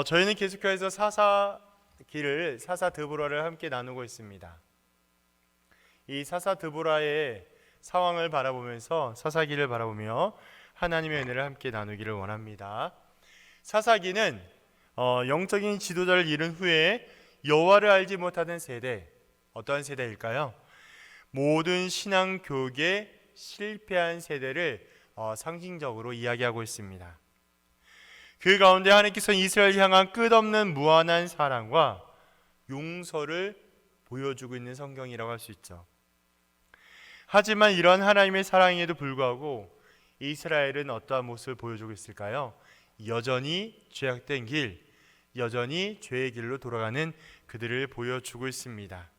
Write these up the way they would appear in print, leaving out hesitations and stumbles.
저희는 계속해서 사사기를 사사드보라를 함께 나누고 있습니다. 이 사사드보라의 상황을 바라보면서 사사기를 바라보며 하나님의 은혜를 함께 나누기를 원합니다. 사사기는 영적인 지도자를 잃은 후에 여호와를 알지 못하는 세대, 어떠한 세대일까요? 모든 신앙 교육에 실패한 세대를 상징적으로 이야기하고 있습니다. 그 가운데 하나님께서는 이스라엘 향한 끝없는 무한한 사랑과 용서를 보여주고 있는 성경이라고 할 수 있죠. 하지만 이런 하나님의 사랑에도 불구하고 이스라엘은 어떠한 모습을 보여주고 있을까요? 여전히 죄악된 길, 여전히 죄의 길로 돌아가는 그들을 보여주고 있습니다.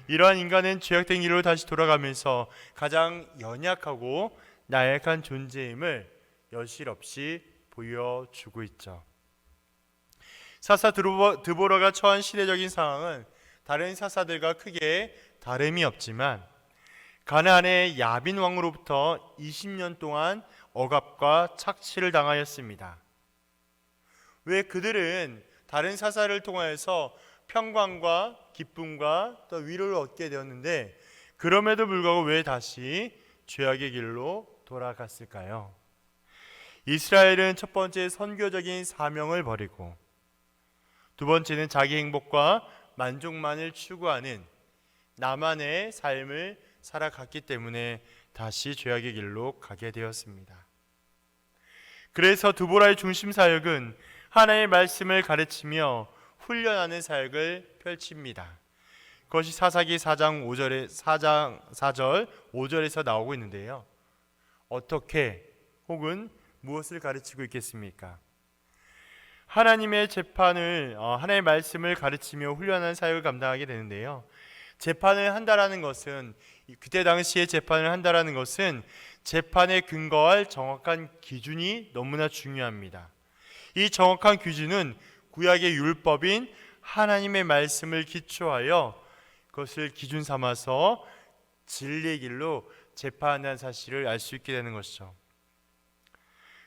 이러한 인간은 죄악된 길로 다시 돌아가면서 가장 연약하고 나약한 존재임을 여실없이 보여주고 있죠. 사사드보라가 처한 시대적인 상황은 다른 사사들과 크게 다름이 없지만 가나안의 야빈 왕으로부터 20년 동안 억압과 착취를 당하였습니다. 왜 그들은 다른 사사를 통하여서 평강과 기쁨과 또 위로를 얻게 되었는데 그럼에도 불구하고 왜 다시 죄악의 길로 돌아갔을까요? 이스라엘은 첫 번째 선교적인 사명을 버리고 두 번째는 자기 행복과 만족만을 추구하는 나만의 삶을 살아갔기 때문에 다시 죄악의 길로 가게 되었습니다. 그래서 드보라의 중심 사역은 하나님의 말씀을 가르치며 훈련하는 사역을 펼칩니다. 그것이 사사기 4장 4절 5절에서 나오고 있는데요. 어떻게 혹은 무엇을 가르치고 있겠습니까? 하나님의 재판을 하나님의 말씀을 가르치며 훈련하는 사역을 감당하게 되는데요. 재판을 한다라는 것은 그때 당시에 재판을 한다라는 것은 재판에 근거할 정확한 기준이 너무나 중요합니다. 이 정확한 기준은 구약의 율법인 하나님의 말씀을 기초하여 그것을 기준 삼아서 진리의 길로 재판한다는 사실을 알 수 있게 되는 것이죠.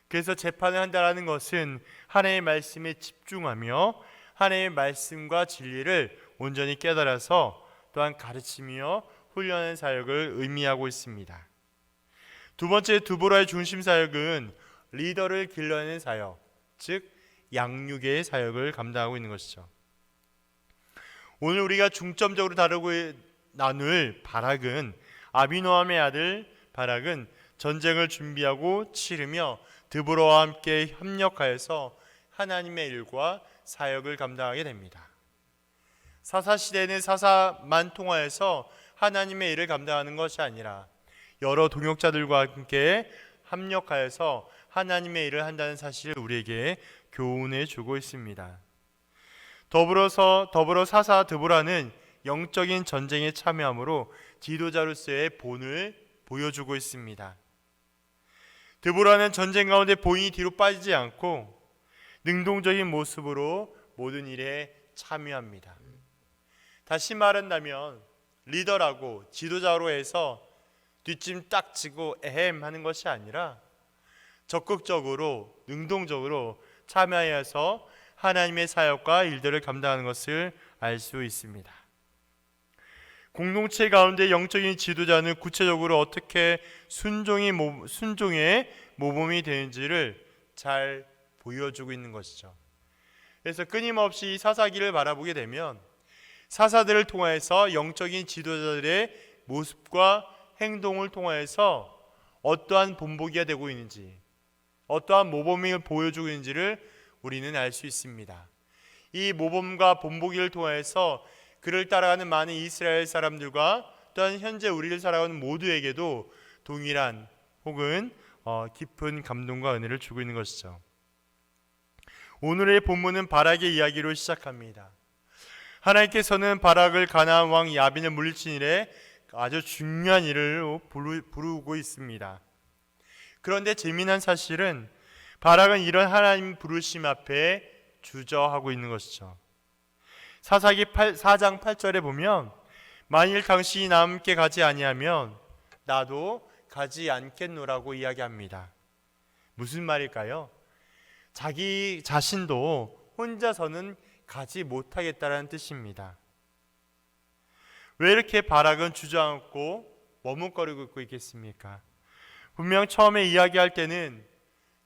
그래서 재판을 한다는 것은 하나님의 말씀에 집중하며 하나님의 말씀과 진리를 온전히 깨달아서 또한 가르치며 훈련하는 사역을 의미하고 있습니다. 두 번째 드보라의 중심 사역은 리더를 길러내는 사역, 즉 양육의 사역을 감당하고 있는 것이죠. 오늘 우리가 중점적으로 나눌 바락은 아비노함의 아들 바락은 전쟁을 준비하고 치르며 드보라와 함께 협력하여서 하나님의 일과 사역을 감당하게 됩니다. 사사시대는 사사만 통하여서 하나님의 일을 감당하는 것이 아니라 여러 동역자들과 함께 합력하여서 하나님의 일을 한다는 사실을 우리에게 교훈해 주고 있습니다. 더불어 사사 드보라는 영적인 전쟁에 참여함으로 지도자로서의 본을 보여주고 있습니다. 드보라는 전쟁 가운데 본인이 뒤로 빠지지 않고 능동적인 모습으로 모든 일에 참여합니다. 다시 말한다면 리더라고 지도자로 해서 뒷짐 딱 지고 에헴 하는 것이 아니라 적극적으로 능동적으로 참여해서 하나님의 사역과 일들을 감당하는 것을 알 수 있습니다. 공동체 가운데 영적인 지도자는 구체적으로 어떻게 순종의 모범이 되는지를 잘 보여주고 있는 것이죠. 그래서 끊임없이 이 사사기를 바라보게 되면 사사들을 통해서 영적인 지도자들의 모습과 행동을 통해서 어떠한 본보기가 되고 있는지, 어떠한 모범을 보여주고 있는지를 우리는 알 수 있습니다. 이 모범과 본보기를 통해서 그를 따라가는 많은 이스라엘 사람들과 또한 현재 우리를 살아가는 모두에게도 동일한 혹은 깊은 감동과 은혜를 주고 있는 것이죠. 오늘의 본문은 바락의 이야기로 시작합니다. 하나님께서는 바락을 가나안 왕 야빈을 물리친 일에 아주 중요한 일을 부르고 있습니다. 그런데 재미난 사실은 바락은 이런 하나님 부르심 앞에 주저하고 있는 것이죠. 사사기 4장 8절에 보면 만일 당신이 나와 함께 가지 아니하면 나도 가지 않겠노라고 이야기합니다. 무슨 말일까요? 자기 자신도 혼자서는 가지 못하겠다라는 뜻입니다. 왜 이렇게 바락은 주저앉고 머뭇거리고 있겠습니까? 분명 처음에 이야기할 때는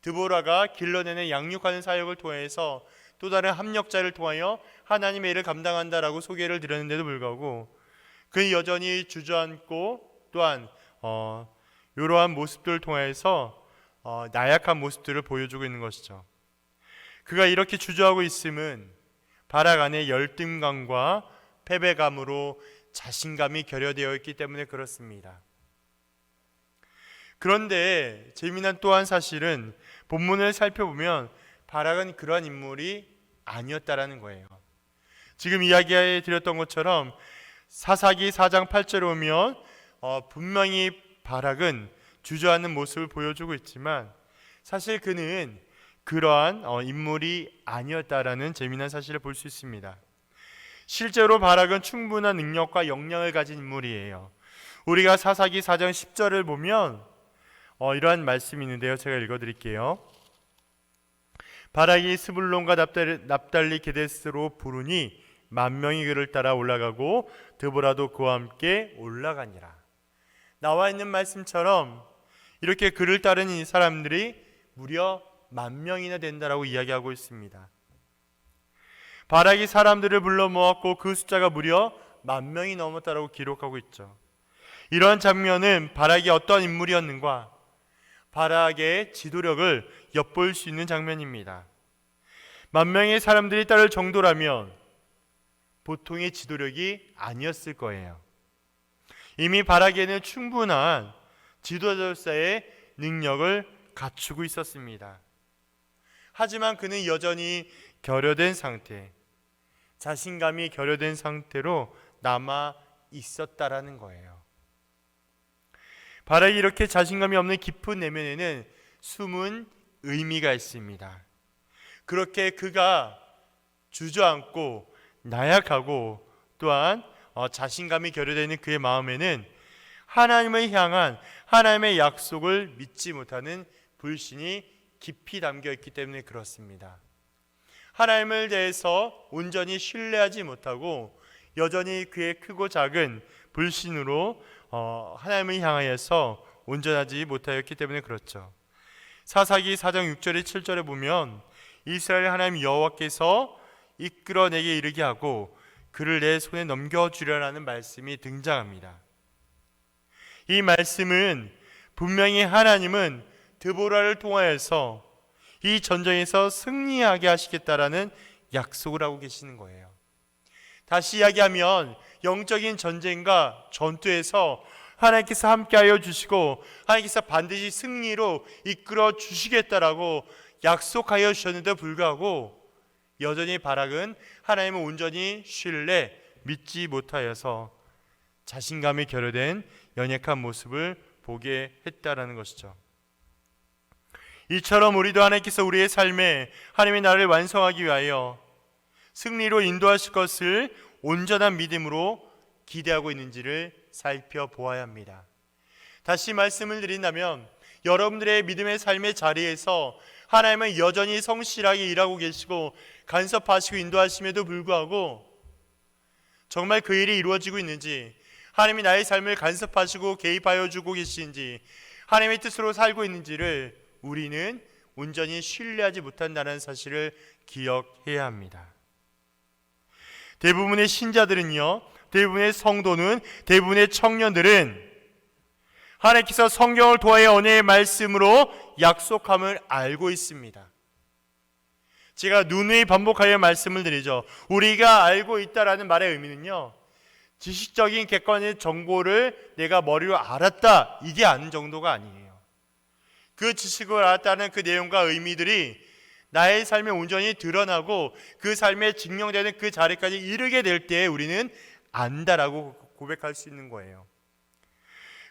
드보라가 길러내는 양육하는 사역을 통해서 또 다른 합력자를 통하여 하나님의 일을 감당한다라고 소개를 드렸는데도 불구하고 그는 여전히 주저앉고 또한 이러한 모습들을 통해서 나약한 모습들을 보여주고 있는 것이죠. 그가 이렇게 주저하고 있음은 바락 안에 열등감과 패배감으로 자신감이 결여되어 있기 때문에 그렇습니다. 그런데 재미난 또 한 사실은 본문을 살펴보면 바락은 그러한 인물이 아니었다라는 거예요. 지금 이야기해 드렸던 것처럼 사사기 4장 8절에 오면 분명히 바락은 주저하는 모습을 보여주고 있지만 사실 그는 그러한 인물이 아니었다라는 재미난 사실을 볼 수 있습니다. 실제로 바락은 충분한 능력과 역량을 가진 인물이에요. 우리가 사사기 4장 10절을 보면 이러한 말씀이 있는데요. 제가 읽어드릴게요. 바락이 스불론과 납달리 게데스로 부르니 10,000명이 그를 따라 올라가고 드보라도 그와 함께 올라가니라. 나와 있는 말씀처럼 이렇게 그를 따르는 이 사람들이 무려 10,000명이나 된다라고 이야기하고 있습니다. 바락이 사람들을 불러 모았고 그 숫자가 무려 10,000명이 넘었다라고 기록하고 있죠. 이러한 장면은 바락이 어떤 인물이었는가, 바락의 지도력을 엿볼 수 있는 장면입니다. 10,000명의 사람들이 따를 정도라면 보통의 지도력이 아니었을 거예요. 이미 바락에는 충분한 지도자로서의 능력을 갖추고 있었습니다. 하지만 그는 여전히 결여된 상태, 자신감이 결여된 상태로 남아 있었다라는 거예요. 바락이 이렇게 자신감이 없는 깊은 내면에는 숨은 의미가 있습니다. 그렇게 그가 주저앉고 나약하고 또한 자신감이 결여되는 그의 마음에는 하나님을 향한 하나님의 약속을 믿지 못하는 불신이 깊이 담겨 있기 때문에 그렇습니다. 하나님을 대해서 온전히 신뢰하지 못하고 여전히 그의 크고 작은 불신으로 하나님을 향하여서 온전하지 못하였기 때문에 그렇죠. 사사기 4장 6절에 7절에 보면 이스라엘 하나님 여호와께서 이끌어내게 이르게 하고 그를 내 손에 넘겨주려라는 말씀이 등장합니다. 이 말씀은 분명히 하나님은 드보라를 통하여서 이 전쟁에서 승리하게 하시겠다라는 약속을 하고 계시는 거예요. 다시 이야기하면 영적인 전쟁과 전투에서 하나님께서 함께하여 주시고 하나님께서 반드시 승리로 이끌어 주시겠다라고 약속하여 주셨는데 불구하고 여전히 바락은 하나님을 온전히 신뢰 믿지 못하여서 자신감이 결여된 연약한 모습을 보게 했다라는 것이죠. 이처럼 우리도 하나님께서 우리의 삶에 하나님의 나라를 완성하기 위하여 승리로 인도하실 것을 온전한 믿음으로 기대하고 있는지를 살펴보아야 합니다. 다시 말씀을 드린다면 여러분들의 믿음의 삶의 자리에서 하나님은 여전히 성실하게 일하고 계시고 간섭하시고 인도하심에도 불구하고 정말 그 일이 이루어지고 있는지, 하나님이 나의 삶을 간섭하시고 개입하여 주고 계시는지, 하나님의 뜻으로 살고 있는지를 우리는 온전히 신뢰하지 못한다는 사실을 기억해야 합니다. 대부분의 신자들은요, 대부분의 성도는, 대부분의 청년들은 하나님께서 성경을 통하여 언약의 말씀으로 약속함을 알고 있습니다. 제가 누누이 반복하여 말씀을 드리죠. 우리가 알고 있다라는 말의 의미는요, 지식적인 객관의 정보를 내가 머리로 알았다, 이게 아는 정도가 아니에요. 그 지식을 알았다는 그 내용과 의미들이 나의 삶에 온전히 드러나고 그 삶에 증명되는 그 자리까지 이르게 될 때에 우리는 안다라고 고백할 수 있는 거예요.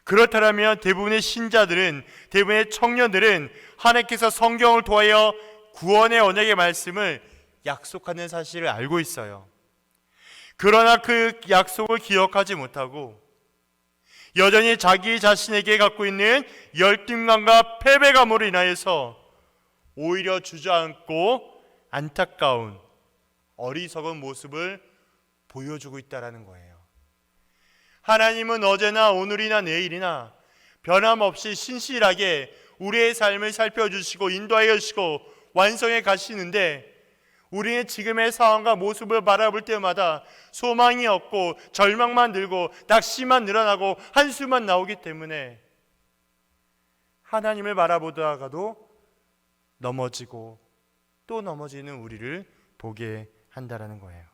그렇다면 대부분의 신자들은, 대부분의 청년들은 하나님께서 성경을 통하여 구원의 언약의 말씀을 약속하는 사실을 알고 있어요. 그러나 그 약속을 기억하지 못하고 여전히 자기 자신에게 갖고 있는 열등감과 패배감으로 인하여서 오히려 주저앉고 안타까운 어리석은 모습을 보여주고 있다는 거예요. 하나님은 어제나 오늘이나 내일이나 변함없이 신실하게 우리의 삶을 살펴주시고 인도하여 주시고 완성해 가시는데, 우리는 지금의 상황과 모습을 바라볼 때마다 소망이 없고 절망만 들고 낙심만 늘어나고 한숨만 나오기 때문에 하나님을 바라보다가도 넘어지고 또 넘어지는 우리를 보게 한다는 거예요.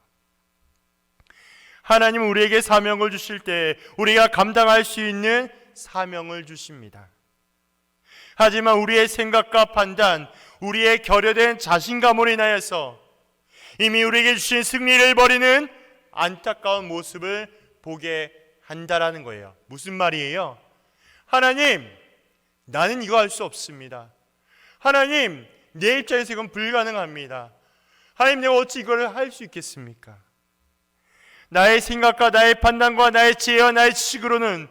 하나님은 우리에게 사명을 주실 때 우리가 감당할 수 있는 사명을 주십니다. 하지만 우리의 생각과 판단, 우리의 결여된 자신감으로 인하여서 이미 우리에게 주신 승리를 버리는 안타까운 모습을 보게 한다라는 거예요. 무슨 말이에요? 하나님, 나는 이거 할 수 없습니다. 하나님, 내 입장에서 이건 불가능합니다. 하나님, 내가 어찌 이걸 할 수 있겠습니까? 나의 생각과 나의 판단과 나의 지혜와 나의 지식으로는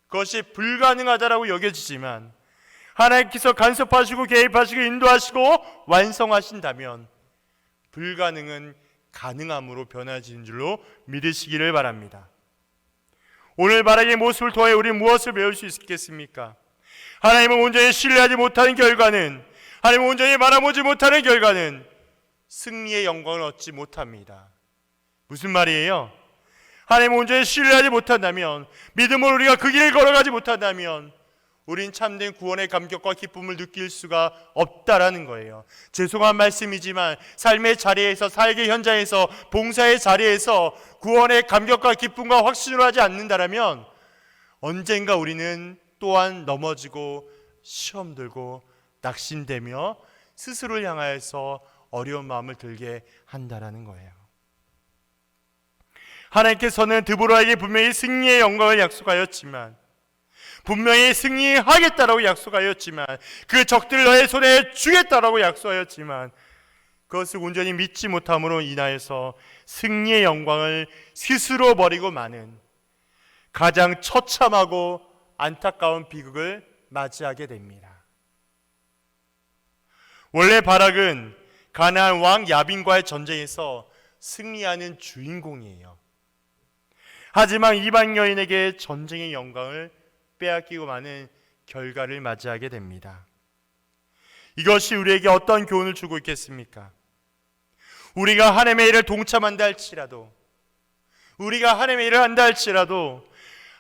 그것이 불가능하다라고 여겨지지만, 하나님께서 간섭하시고 개입하시고 인도하시고 완성하신다면 불가능은 가능함으로 변화지는 줄로 믿으시기를 바랍니다. 오늘 바라기의 모습을 통해 우리는 무엇을 배울 수 있겠습니까? 하나님을 온전히 신뢰하지 못하는 결과는, 하나님을 온전히 바라보지 못하는 결과는 승리의 영광을 얻지 못합니다. 무슨 말이에요? 하나님을 온전히 신뢰하지 못한다면, 믿음으로 우리가 그 길을 걸어가지 못한다면 우린 참된 구원의 감격과 기쁨을 느낄 수가 없다라는 거예요. 죄송한 말씀이지만 삶의 자리에서, 사역의 현장에서, 봉사의 자리에서 구원의 감격과 기쁨과 확신을 하지 않는다라면 언젠가 우리는 또한 넘어지고 시험 들고 낙심되며 스스로를 향하여서 어려운 마음을 들게 한다라는 거예요. 하나님께서는 드보라에게 분명히 승리의 영광을 약속하였지만, 분명히 승리하겠다라고 약속하였지만, 그 적들을 너의 손에 주겠다라고 약속하였지만, 그것을 온전히 믿지 못함으로 인하여서 승리의 영광을 스스로 버리고 마는 가장 처참하고 안타까운 비극을 맞이하게 됩니다. 원래 바락은 가나안 왕 야빈과의 전쟁에서 승리하는 주인공이에요. 하지만 이방 여인에게 전쟁의 영광을 빼앗기고 마는 결과를 맞이하게 됩니다. 이것이 우리에게 어떤 교훈을 주고 있겠습니까? 우리가 하나님의 일을 동참한다 할지라도, 우리가 하나님의 일을 한다 할지라도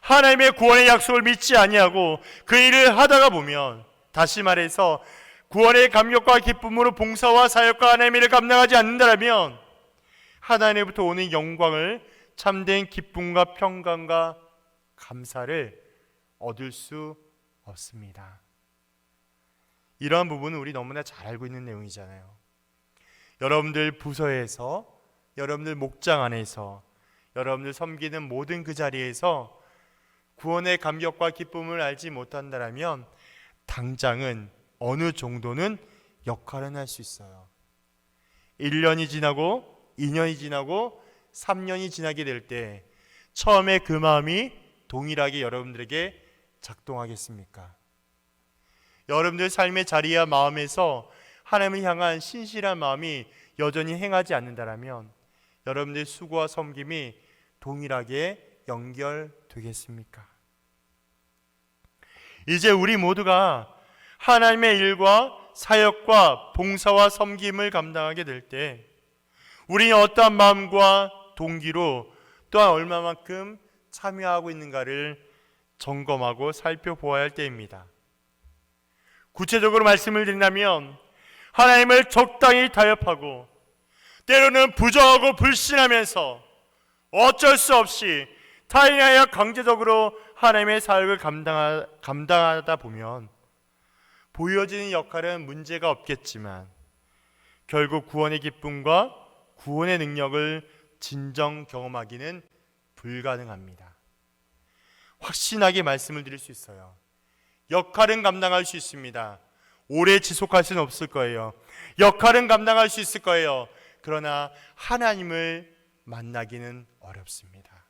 하나님의 구원의 약속을 믿지 아니하고 그 일을 하다가 보면, 다시 말해서 구원의 감격과 기쁨으로 봉사와 사역과 하나님의 일을 감당하지 않는다면 하나님부터 오는 영광을, 참된 기쁨과 평강과 감사를 얻을 수 없습니다. 이러한 부분은 우리 너무나 잘 알고 있는 내용이잖아요. 여러분들 부서에서, 여러분들 목장 안에서, 여러분들 섬기는 모든 그 자리에서 구원의 감격과 기쁨을 알지 못한다면 당장은 어느 정도는 역할은 할 수 있어요. 1년이 지나고 2년이 지나고 3년이 지나게 될 때 처음에 그 마음이 동일하게 여러분들에게 작동하겠습니까? 여러분들 삶의 자리와 마음에서 하나님을 향한 신실한 마음이 여전히 행하지 않는다면 여러분들의 수고와 섬김이 동일하게 연결되겠습니까? 이제 우리 모두가 하나님의 일과 사역과 봉사와 섬김을 감당하게 될 때 우리는 어떠한 마음과 동기로 또한 얼마만큼 참여하고 있는가를 점검하고 살펴보아야 할 때입니다. 구체적으로 말씀을 드린다면 하나님을 적당히 타협하고 때로는 부정하고 불신하면서 어쩔 수 없이 타인하여 강제적으로 하나님의 사역을 감당하다 보면 보여지는 역할은 문제가 없겠지만 결국 구원의 기쁨과 구원의 능력을 진정 경험하기는 불가능합니다. 확신하게 말씀을 드릴 수 있어요. 역할은 감당할 수 있습니다. 오래 지속할 수는 없을 거예요. 역할은 감당할 수 있을 거예요. 그러나 하나님을 만나기는 어렵습니다.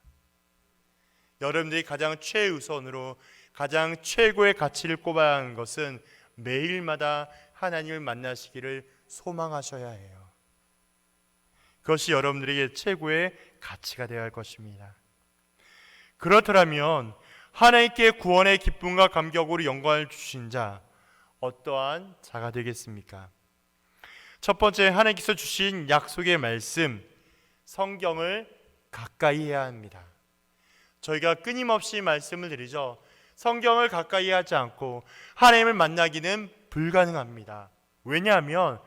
여러분들이 가장 최우선으로 가장 최고의 가치를 꼽아야 하는 것은 매일마다 하나님을 만나시기를 소망하셔야 해요. 그것이 여러분들에게 최고의 가치가 되어야 할 것입니다. 그렇더라면 하나님께 구원의 기쁨과 감격으로 영광을 주신 자, 어떠한 자가 되겠습니까? 첫 번째, 하나님께서 주신 약속의 말씀, 성경을 가까이 해야 합니다. 저희가 끊임없이 말씀을 드리죠. 성경을 가까이 하지 않고 하나님을 만나기는 불가능합니다. 왜냐하면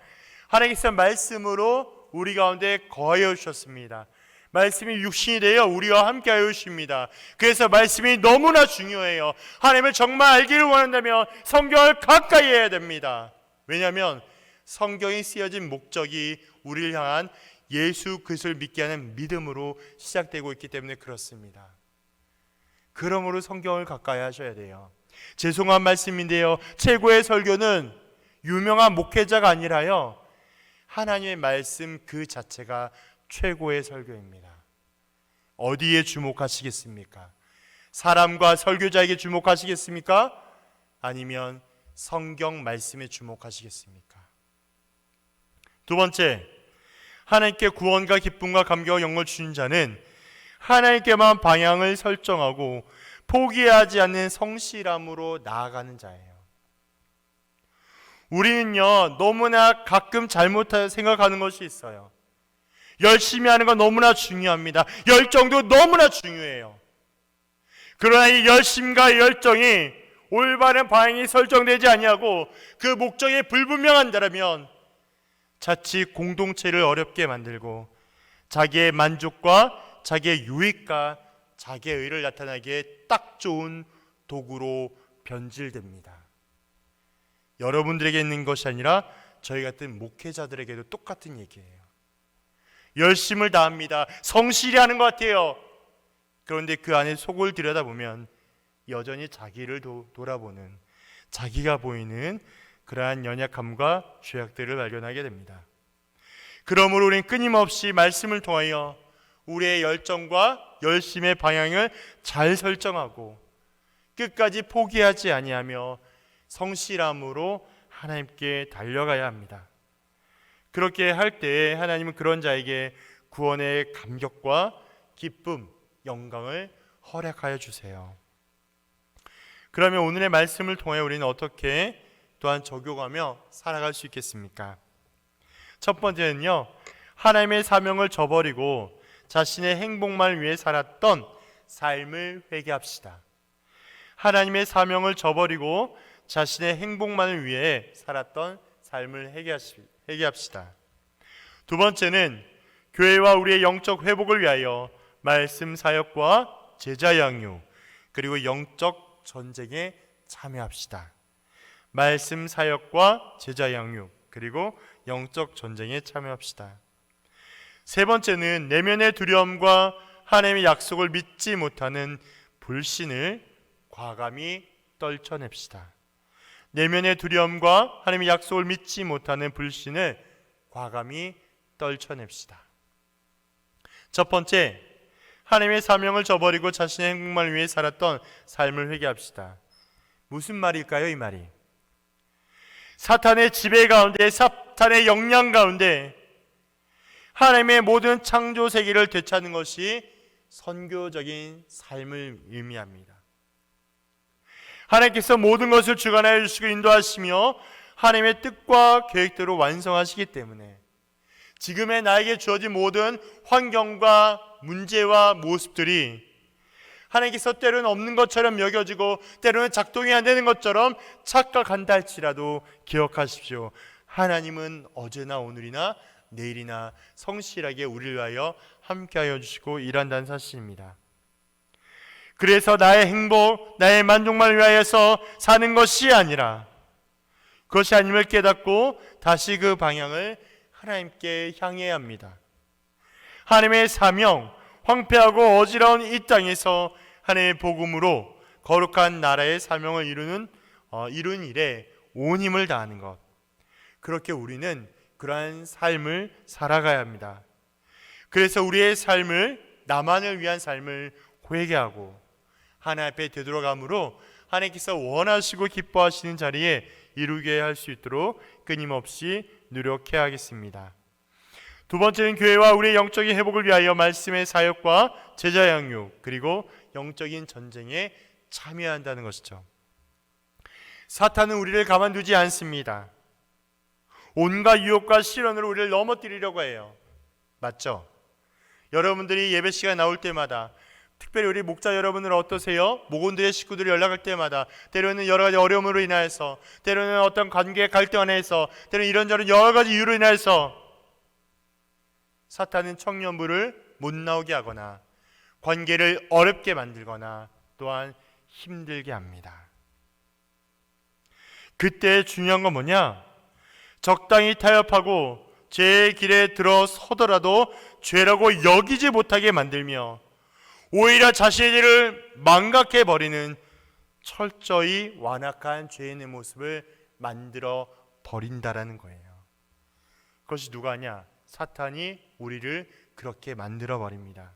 하나님께서 말씀으로 우리 가운데 거하여 주셨습니다. 말씀이 육신이 되어 우리와 함께 하여 주십니다. 그래서 말씀이 너무나 중요해요. 하나님을 정말 알기를 원한다면 성경을 가까이 해야 됩니다. 왜냐하면 성경이 쓰여진 목적이 우리를 향한 예수 그리스도를 믿게 하는 믿음으로 시작되고 있기 때문에 그렇습니다. 그러므로 성경을 가까이 하셔야 돼요. 죄송한 말씀인데요, 최고의 설교는 유명한 목회자가 아니라요, 하나님의 말씀 그 자체가 최고의 설교입니다. 어디에 주목하시겠습니까? 사람과 설교자에게 주목하시겠습니까? 아니면 성경 말씀에 주목하시겠습니까? 두 번째, 하나님께 구원과 기쁨과 감격과 영광을 주신 자는 하나님께만 방향을 설정하고 포기하지 않는 성실함으로 나아가는 자예요. 우리는요, 너무나 가끔 잘못 생각하는 것이 있어요. 열심히 하는 건 너무나 중요합니다. 열정도 너무나 중요해요. 그러나 이 열심과 열정이 올바른 방향이 설정되지 아니하고 그 목적이 불분명한다면 자칫 공동체를 어렵게 만들고 자기의 만족과 자기의 유익과 자기의 의를 나타나기에 딱 좋은 도구로 변질됩니다. 여러분들에게 있는 것이 아니라 저희 같은 목회자들에게도 똑같은 얘기예요. 열심을 다합니다. 성실히 하는 것 같아요. 그런데 그 안에 속을 들여다보면 여전히 자기를 돌아보는, 자기가 보이는 그러한 연약함과 죄악들을 발견하게 됩니다. 그러므로 우리는 끊임없이 말씀을 통하여 우리의 열정과 열심의 방향을 잘 설정하고 끝까지 포기하지 아니하며 성실함으로 하나님께 달려가야 합니다. 그렇게 할 때 하나님은 그런 자에게 구원의 감격과 기쁨, 영광을 허락하여 주세요. 그러면 오늘의 말씀을 통해 우리는 어떻게 또한 적용하며 살아갈 수 있겠습니까? 첫 번째는요, 하나님의 사명을 저버리고 자신의 행복만을 위해 살았던 삶을 회개합시다. 하나님의 사명을 저버리고 자신의 행복만을 위해 살았던 삶을 회개합시다. 두 번째는 교회와 우리의 영적 회복을 위하여 말씀 사역과 제자 양육 그리고 영적 전쟁에 참여합시다. 말씀 사역과 제자 양육 그리고 영적 전쟁에 참여합시다. 세 번째는 내면의 두려움과 하나님의 약속을 믿지 못하는 불신을 과감히 떨쳐냅시다. 내면의 두려움과 하나님의 약속을 믿지 못하는 불신을 과감히 떨쳐냅시다. 첫 번째, 하나님의 사명을 저버리고 자신의 행복만을 위해 살았던 삶을 회개합시다. 무슨 말일까요, 이 말이? 사탄의 지배 가운데, 사탄의 영향 가운데 하나님의 모든 창조 세계를 되찾는 것이 선교적인 삶을 의미합니다. 하나님께서 모든 것을 주관하여 주시고 인도하시며 하나님의 뜻과 계획대로 완성하시기 때문에 지금의 나에게 주어진 모든 환경과 문제와 모습들이 하나님께서 때로는 없는 것처럼 여겨지고 때로는 작동이 안 되는 것처럼 착각한다 할지라도 기억하십시오. 하나님은 어제나 오늘이나 내일이나 성실하게 우리를 위하여 함께하여 주시고 일한다는 사실입니다. 그래서 나의 행복, 나의 만족만을 위하여서 사는 것이 아니라 그것이 아님을 깨닫고 다시 그 방향을 하나님께 향해야 합니다. 하나님의 사명, 황폐하고 어지러운 이 땅에서 하나님의 복음으로 거룩한 나라의 사명을 이룬 일에 온 힘을 다하는 것, 그렇게 우리는 그러한 삶을 살아가야 합니다. 그래서 우리의 삶을, 나만을 위한 삶을 회개하고 하나님 앞에 되돌아감으로 하나님께서 원하시고 기뻐하시는 자리에 이루게 할 수 있도록 끊임없이 노력해야 하겠습니다. 두 번째는 교회와 우리의 영적인 회복을 위하여 말씀의 사역과 제자 양육, 그리고 영적인 전쟁에 참여한다는 것이죠. 사탄은 우리를 가만두지 않습니다. 온갖 유혹과 시련으로 우리를 넘어뜨리려고 해요. 맞죠? 여러분들이 예배 시간에 나올 때마다, 특별히 우리 목자 여러분들 어떠세요? 목원들의 식구들이 연락할 때마다 때로는 여러 가지 어려움으로 인하여서, 때로는 어떤 관계 갈등 안에서, 때로는 이런저런 여러 가지 이유로 인하여서 사탄은 청년부를 못 나오게 하거나 관계를 어렵게 만들거나 또한 힘들게 합니다. 그때 중요한 건 뭐냐? 적당히 타협하고 죄의 길에 들어서더라도 죄라고 여기지 못하게 만들며 오히려 자신의 일을 망각해 버리는 철저히 완악한 죄인의 모습을 만들어 버린다라는 거예요. 그것이 누가 하냐? 사탄이 우리를 그렇게 만들어 버립니다.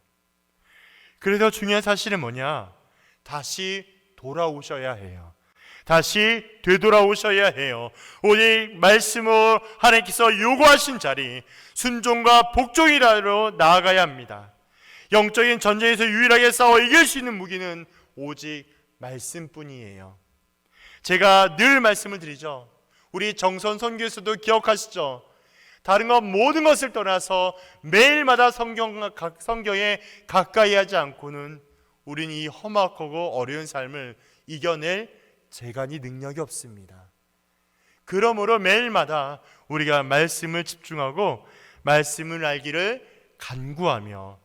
그래서 중요한 사실은 뭐냐? 다시 돌아오셔야 해요. 다시 되돌아오셔야 해요. 오직 말씀으로 하나님께서 요구하신 자리, 순종과 복종이라로 나아가야 합니다. 영적인 전쟁에서 유일하게 싸워 이길 수 있는 무기는 오직 말씀뿐이에요. 제가 늘 말씀을 드리죠. 우리 정선 선교에서도 기억하시죠? 다른 것 모든 것을 떠나서 매일마다 성경에 가까이 하지 않고는 우리는 이 험악하고 어려운 삶을 이겨낼 재간이 능력이 없습니다. 그러므로 매일마다 우리가 말씀을 집중하고 말씀을 알기를 간구하며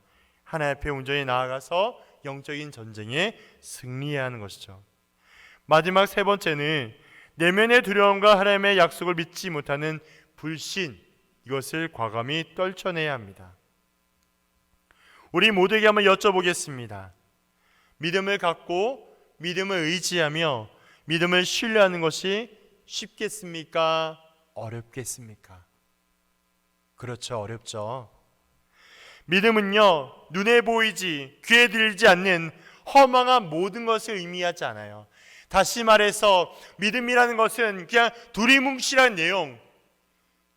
하나님 앞에 온전히 나아가서 영적인 전쟁에 승리해야 하는 것이죠. 마지막 세 번째는 내면의 두려움과 하나님의 약속을 믿지 못하는 불신, 이것을 과감히 떨쳐내야 합니다. 우리 모두에게 한번 여쭤보겠습니다. 믿음을 갖고 믿음을 의지하며 믿음을 신뢰하는 것이 쉽겠습니까? 어렵겠습니까? 그렇죠, 어렵죠. 믿음은요, 눈에 보이지 귀에 들리지 않는 허망한 모든 것을 의미하지 않아요. 다시 말해서 믿음이라는 것은 그냥 두리뭉실한 내용,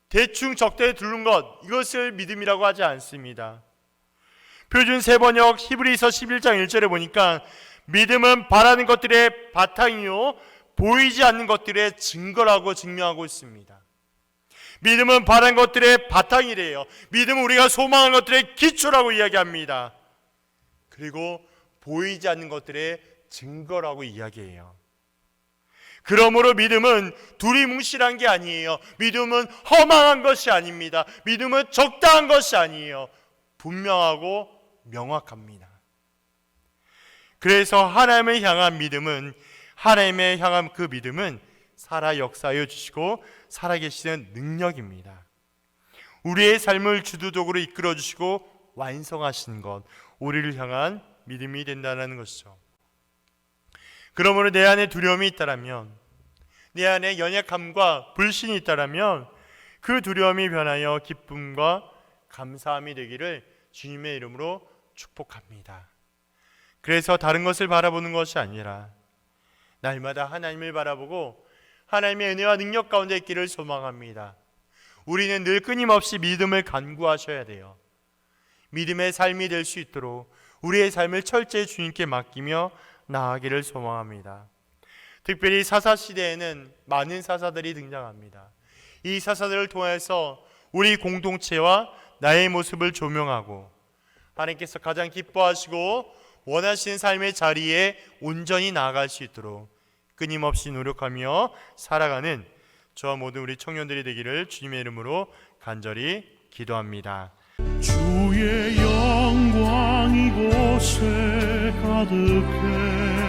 대충 적대에 두른 것, 이것을 믿음이라고 하지 않습니다. 표준 세번역 히브리서 11장 1절에 보니까 믿음은 바라는 것들의 바탕이요 보이지 않는 것들의 증거라고 증명하고 있습니다. 믿음은 바라는 것들의 바탕이래요. 믿음은 우리가 소망하는 것들의 기초라고 이야기합니다. 그리고 보이지 않는 것들의 증거라고 이야기해요. 그러므로 믿음은 두리뭉실한 게 아니에요. 믿음은 허망한 것이 아닙니다. 믿음은 적당한 것이 아니에요. 분명하고 명확합니다. 그래서 하나님을 향한 믿음은, 하나님을 향한 그 믿음은 살아 역사하여 주시고 살아계시는 능력입니다. 우리의 삶을 주도적으로 이끌어 주시고 완성하시는 것, 우리를 향한 믿음이 된다는 것이죠. 그러므로 내 안에 두려움이 있다면, 내 안에 연약함과 불신이 있다면 그 두려움이 변하여 기쁨과 감사함이 되기를 주님의 이름으로 축복합니다. 그래서 다른 것을 바라보는 것이 아니라 날마다 하나님을 바라보고 하나님의 은혜와 능력 가운데 있기를 소망합니다. 우리는 늘 끊임없이 믿음을 간구하셔야 돼요. 믿음의 삶이 될 수 있도록 우리의 삶을 철저히 주님께 맡기며 나아가기를 소망합니다. 특별히 사사시대에는 많은 사사들이 등장합니다. 이 사사들을 통해서 우리 공동체와 나의 모습을 조명하고 하나님께서 가장 기뻐하시고 원하시는 삶의 자리에 온전히 나아갈 수 있도록 끊임없이 노력하며 살아가는 저와 모든 우리 청년들이 되기를 주님의 이름으로 간절히 기도합니다. 주의 영광 이곳에 가득해